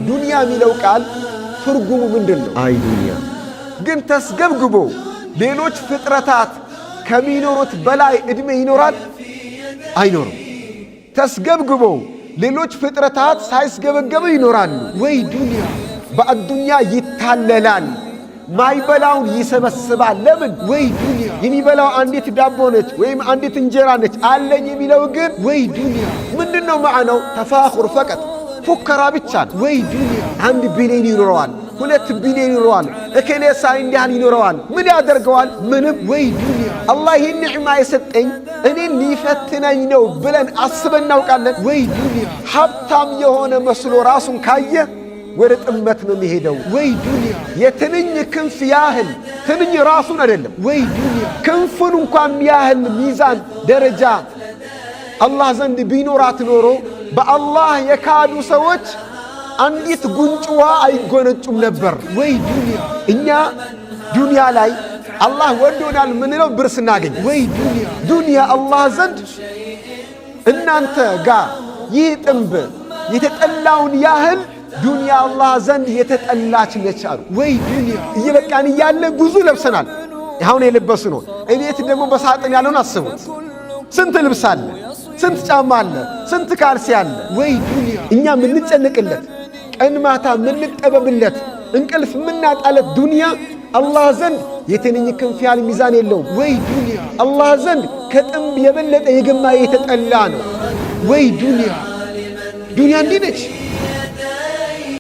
ዱንያ የሚለው ቃል ትርጉሙ ምንድነው? አይ ዱንያ ግን ተስገብግቦ ሌሎች ፍጥረታት ከሚኖሩት በላይ እድሜ ይኖራል አይኖርም? ተስገብግቦ ሌሎች ፍጥረታት ሳይስገበገቡ ይኖራሉ ወይ? ዱንያ በአዱንያ ይታለላል፣ ማይበላውን ይሰበስባል። ለምን? ወይ ዱንያ የሚበላው አንዲት ዳቦ ነች ወይም አንዲት እንጀራ ነች አለኝ የሚለው ግን ወይ ዱንያ ምንድነው ማዕናው? ተፋኹር ፈቀጥ ፉከራ ብቻ ወይ ዱንያ 1 ቢሊዮን ይኖረዋል፣ 2 ቢሊዮን ይኖረዋል፣ እከሌሳ እንዲያል ይኖረዋል። ምን ያደርገዋል? ምንም። ወይ ዱንያ አላህ ይህን ኒዕማ የሰጠኝ እኔን ሊፈትነኝ ነው ብለን አስበን እናውቃለን? ወይ ዱንያ ሀብታም የሆነ መስሎ ራሱን ካየ ወደ ጥመት ነው የሚሄደው። ወይ ዱንያ የትንኝ ክንፍ ያህል ትንኝ ራሱን አይደለም፣ ወይ ዱንያ ክንፉን እንኳን ያህል ሚዛን ደረጃ አላህ ዘንድ ቢኖራት ኖሮ በአላህ የካዱ ሰዎች አንዲት ጉንጭዋ አይጎነጩም ነበር። ወይ ዱንያ እኛ ዱንያ ላይ አላህ ወዶናል ምንለው ብር ስናገኝ፣ ወይ ዱንያ ዱንያ አላህ ዘንድ እናንተ ጋር ይህ ጥንብ የተጠላውን ያህል ዱንያ አላህ ዘንድ የተጠላች ነች አሉ። ወይ ዱንያ እየበቃን እያለ ብዙ ለብሰናል፣ አሁን የለበሱ ነው። እቤት ደግሞ በሳጥን ያለውን አስቡት። ስንት ልብስ አለ፣ ስንት ጫማ አለ፣ ስንት ካልሲ አለ። ወይ ዱንያ እኛ ምንጨነቅለት ቀን ማታ ምንጠበብለት እንቅልፍ ምናጣለት ዱንያ አላህ ዘንድ የትንኝ ክንፍ ያህል ሚዛን የለውም። ወይ ዱንያ አላህ ዘንድ ከጥንብ የበለጠ የገማ የተጠላ ነው። ወይ ዱንያ ዱንያ እንዲህ ነች።